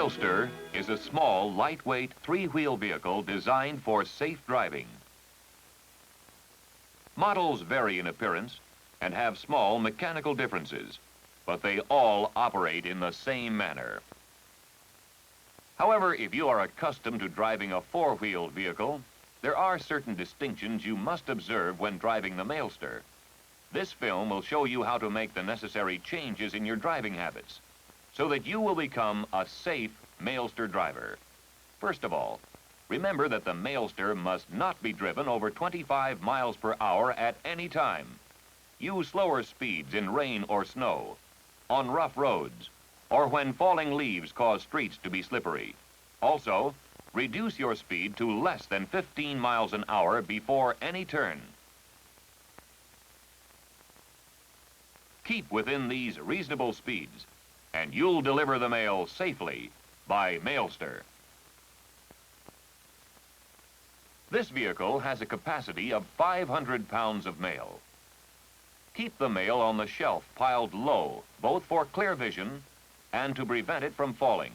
Mailster is a small, lightweight, three-wheel vehicle designed for safe driving. Models vary in appearance and have small mechanical differences, but they all operate in the same manner. However, if you are accustomed to driving a four-wheeled vehicle, there are certain distinctions you must observe when driving the Mailster. This film will show you how to make the necessary changes in your driving habits so that you will become a safe Mailster driver. First of all, remember that the Mailster must not be driven over 25 miles per hour at any time. Use slower speeds in rain or snow, on rough roads, or when falling leaves cause streets to be slippery. Also, reduce your speed to less than 15 miles an hour before any turn. Keep within these reasonable speeds, and you'll deliver the mail safely by Mailster. This vehicle has a capacity of 500 pounds of mail. Keep the mail on the shelf piled low, both for clear vision and to prevent it from falling.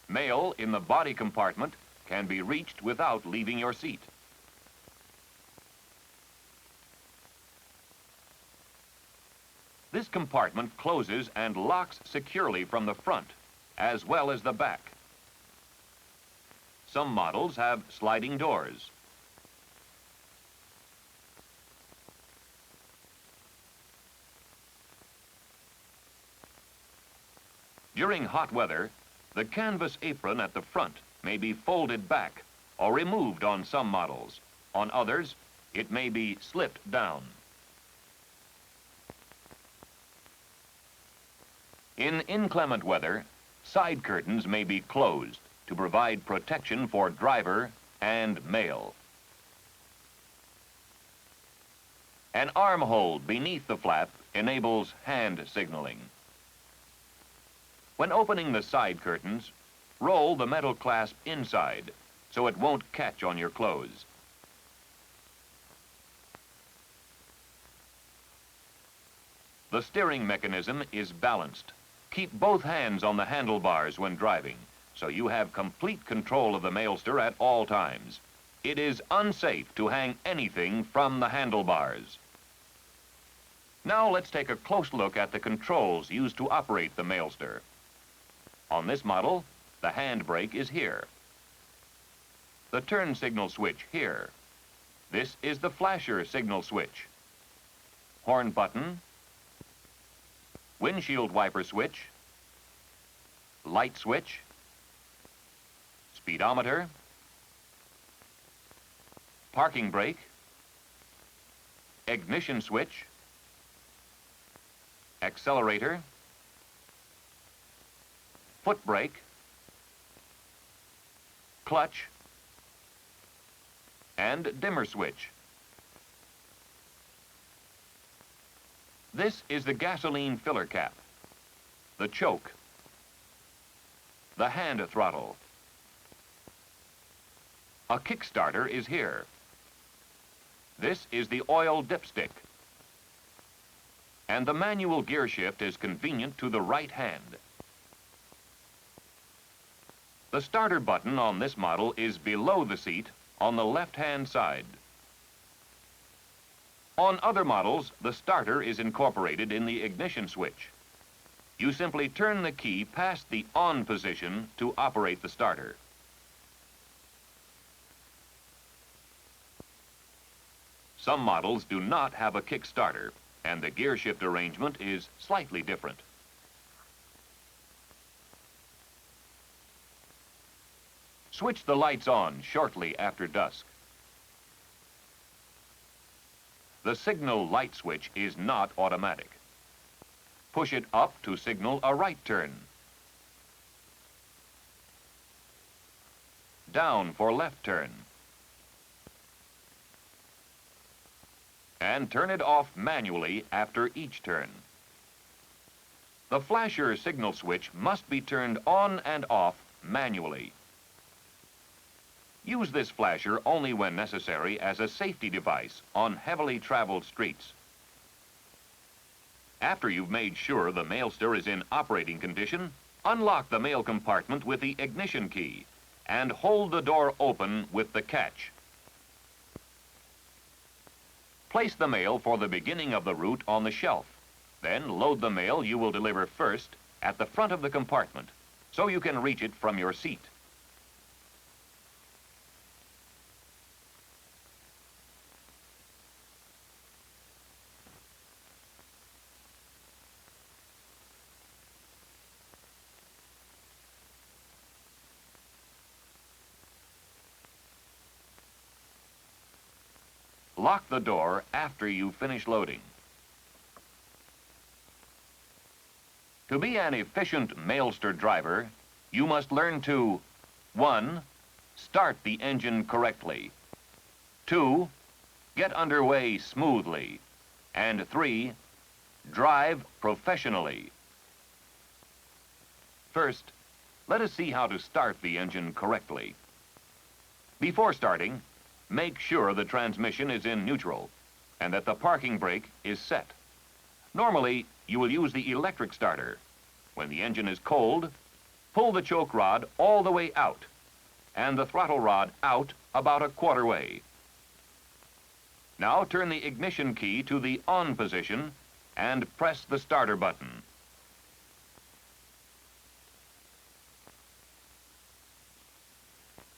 Mail in the body compartment can be reached without leaving your seat. This compartment closes and locks securely from the front, as well as the back. Some models have sliding doors. During hot weather, the canvas apron at the front may be folded back or removed on some models. On others, it may be slipped down. In inclement weather, side curtains may be closed to provide protection for driver and mail. An armhole beneath the flap enables hand signaling. When opening the side curtains, roll the metal clasp inside so it won't catch on your clothes. The steering mechanism is balanced. Keep both hands on the handlebars when driving, so you have complete control of the Mailster at all times. It is unsafe to hang anything from the handlebars. Now let's take a close look at the controls used to operate the Mailster. On this model, the handbrake is here. The turn signal switch here. This is the flasher signal switch. Horn button, windshield wiper switch, light switch, speedometer, parking brake, ignition switch, accelerator, foot brake, clutch, and dimmer switch. This is the gasoline filler cap, the choke, the hand throttle. A kickstarter is here. This is the oil dipstick. And the manual gear shift is convenient to the right hand. The starter button on this model is below the seat on the left-hand side. On other models, the starter is incorporated in the ignition switch. You simply turn the key past the on position to operate the starter. Some models do not have a kick starter, and the gear shift arrangement is slightly different. Switch the lights on shortly after dusk. The signal light switch is not automatic. Push it up to signal a right turn. Down for left turn. And turn it off manually after each turn. The flasher signal switch must be turned on and off manually. Use this flasher only when necessary as a safety device on heavily traveled streets. After you've made sure the Mailster is in operating condition, unlock the mail compartment with the ignition key and hold the door open with the catch. Place the mail for the beginning of the route on the shelf. Then load the mail you will deliver first at the front of the compartment so you can reach it from your seat. Lock the door after you finish loading. To be an efficient Mailster driver, you must learn to 1. Start the engine correctly. 2. Get underway smoothly. And 3. Drive professionally. First, let us see how to start the engine correctly. Before starting, make sure the transmission is in neutral and that the parking brake is set. Normally, you will use the electric starter. When the engine is cold, pull the choke rod all the way out and the throttle rod out about a quarter way. Now turn the ignition key to the on position and press the starter button.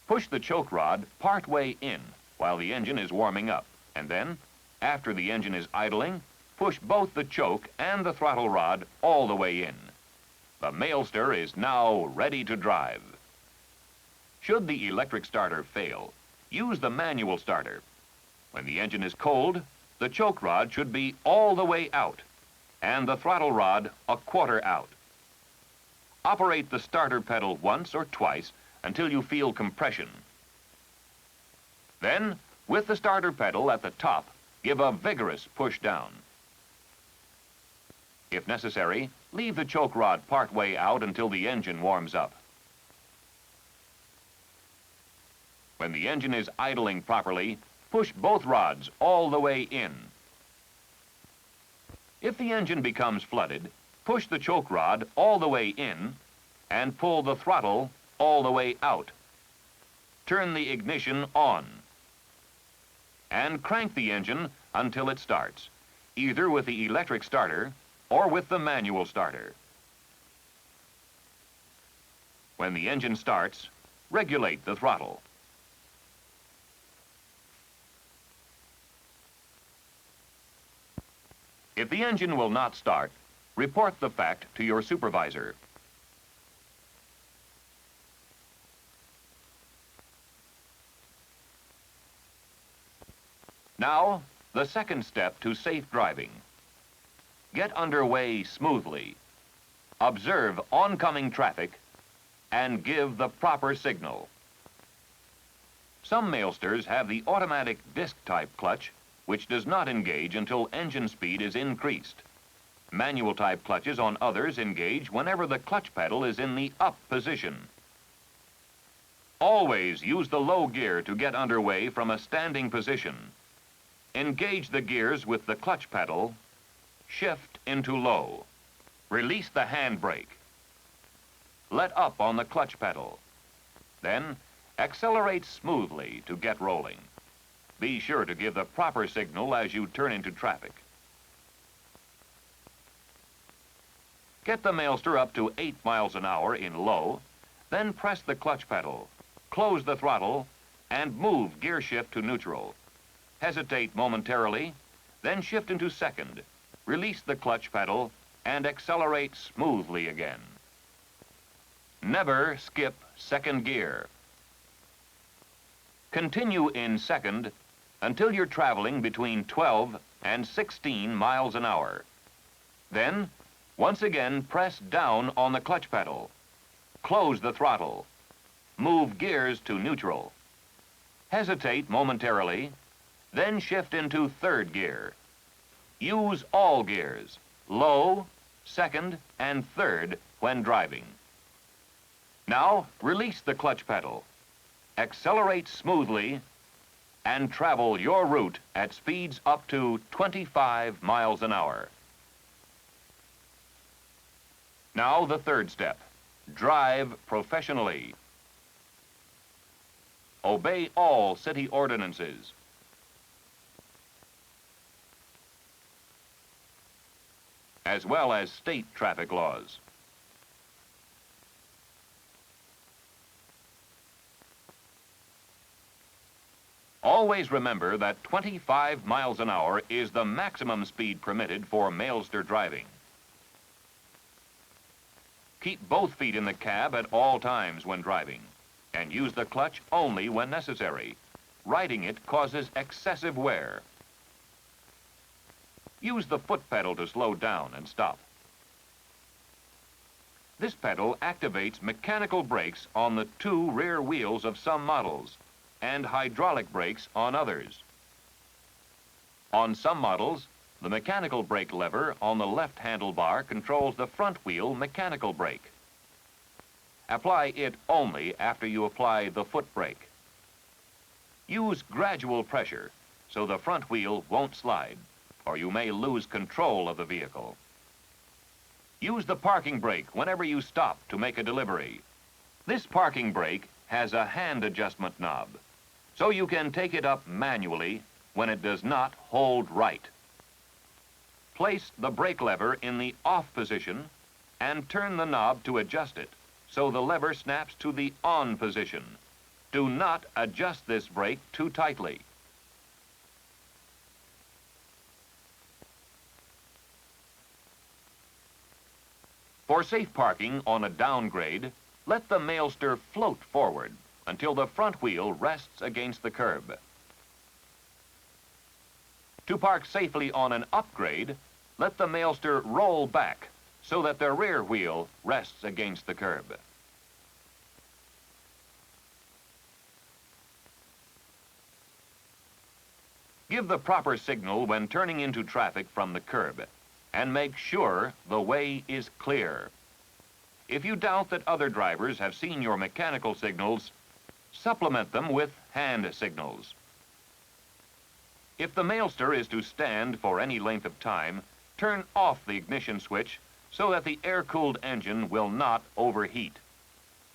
Push the choke rod part way in while the engine is warming up, and then, after the engine is idling, push both the choke and the throttle rod all the way in. The Mailster is now ready to drive. Should the electric starter fail, use the manual starter. When the engine is cold, the choke rod should be all the way out and the throttle rod a quarter out. Operate the starter pedal once or twice until you feel compression. Then, with the starter pedal at the top, give a vigorous push down. If necessary, leave the choke rod part way out until the engine warms up. When the engine is idling properly, push both rods all the way in. If the engine becomes flooded, push the choke rod all the way in and pull the throttle all the way out. Turn the ignition on and crank the engine until it starts, either with the electric starter or with the manual starter. When the engine starts, regulate the throttle. If the engine will not start, report the fact to your supervisor. Now, the second step to safe driving. Get underway smoothly, observe oncoming traffic, and give the proper signal. Some Mailsters have the automatic disc-type clutch, which does not engage until engine speed is increased. Manual-type clutches on others engage whenever the clutch pedal is in the up position. Always use the low gear to get underway from a standing position. Engage the gears with the clutch pedal, shift into low. Release the handbrake. Let up on the clutch pedal. Then, accelerate smoothly to get rolling. Be sure to give the proper signal as you turn into traffic. Get the Mailster up to 8 miles an hour in low, then press the clutch pedal, close the throttle, and move gear shift to neutral. Hesitate momentarily, then shift into second, release the clutch pedal, and accelerate smoothly again. Never skip second gear. Continue in second until you're traveling between 12 and 16 miles an hour. Then, once again, press down on the clutch pedal. Close the throttle. Move gears to neutral. Hesitate momentarily, then shift into third gear. Use all gears, low, second, and third when driving. Now, release the clutch pedal. Accelerate smoothly and travel your route at speeds up to 25 miles an hour. Now the third step. Drive professionally. Obey all city ordinances. As well as state traffic laws. Always remember that 25 miles an hour is the maximum speed permitted for Mailster driving. Keep both feet in the cab at all times when driving, and use the clutch only when necessary. Riding it causes excessive wear. Use the foot pedal to slow down and stop. This pedal activates mechanical brakes on the two rear wheels of some models and hydraulic brakes on others. On some models, the mechanical brake lever on the left handlebar controls the front wheel mechanical brake. Apply it only after you apply the foot brake. Use gradual pressure so the front wheel won't slide, or you may lose control of the vehicle. Use the parking brake whenever you stop to make a delivery. This parking brake has a hand adjustment knob, so you can take it up manually when it does not hold right. Place the brake lever in the off position and turn the knob to adjust it, so the lever snaps to the on position. Do not adjust this brake too tightly. For safe parking on a downgrade, let the Mailster float forward until the front wheel rests against the curb. To park safely on an upgrade, let the Mailster roll back so that the rear wheel rests against the curb. Give the proper signal when turning into traffic from the curb, and make sure the way is clear. If you doubt that other drivers have seen your mechanical signals, supplement them with hand signals. If the Mailster is to stand for any length of time, turn off the ignition switch so that the air-cooled engine will not overheat.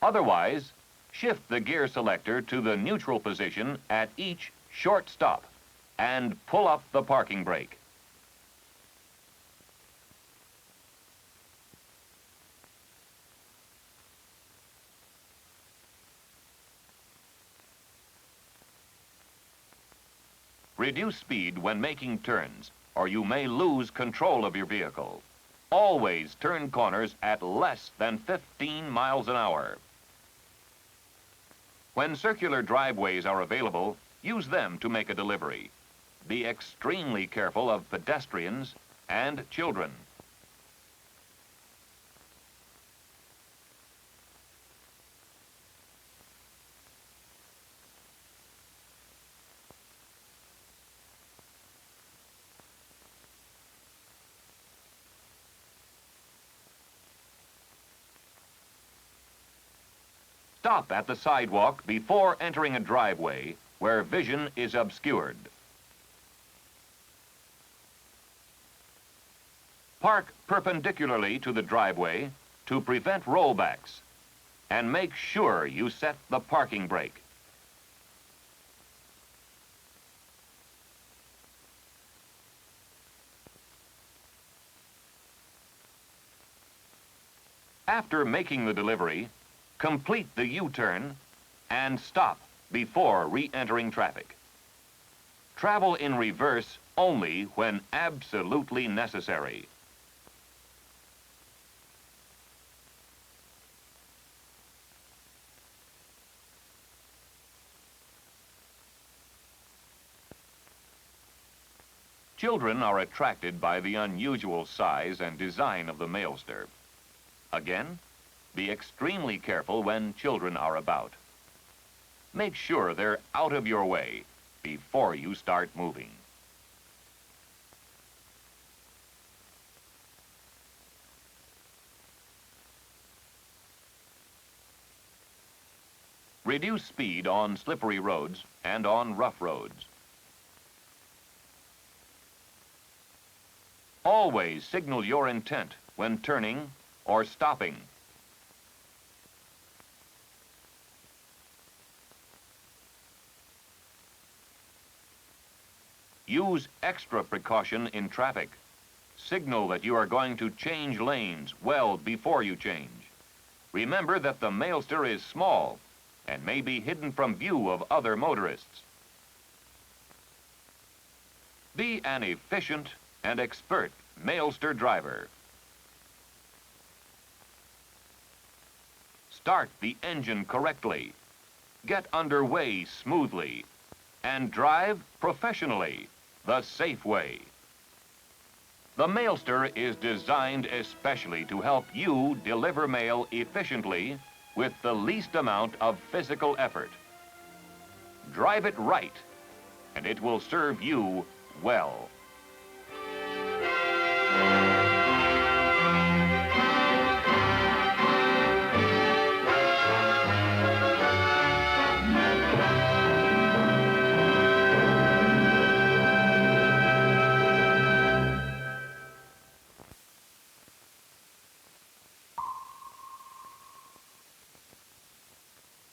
Otherwise, shift the gear selector to the neutral position at each short stop and pull up the parking brake. Reduce speed when making turns, or you may lose control of your vehicle. Always turn corners at less than 15 miles an hour. When circular driveways are available, use them to make a delivery. Be extremely careful of pedestrians and children. Stop at the sidewalk before entering a driveway where vision is obscured. Park perpendicularly to the driveway to prevent rollbacks, and make sure you set the parking brake. After making the delivery, complete the U-turn and stop before re-entering traffic. Travel in reverse only when absolutely necessary. Children are attracted by the unusual size and design of the Mailster. Again, be extremely careful when children are about. Make sure they're out of your way before you start moving. Reduce speed on slippery roads and on rough roads. Always signal your intent when turning or stopping. Use extra precaution in traffic. Signal that you are going to change lanes well before you change. Remember that the Mailster is small and may be hidden from view of other motorists. Be an efficient and expert Mailster driver. Start the engine correctly. Get underway smoothly. And drive professionally, the safe way. The Mailster is designed especially to help you deliver mail efficiently with the least amount of physical effort. Drive it right, and it will serve you well.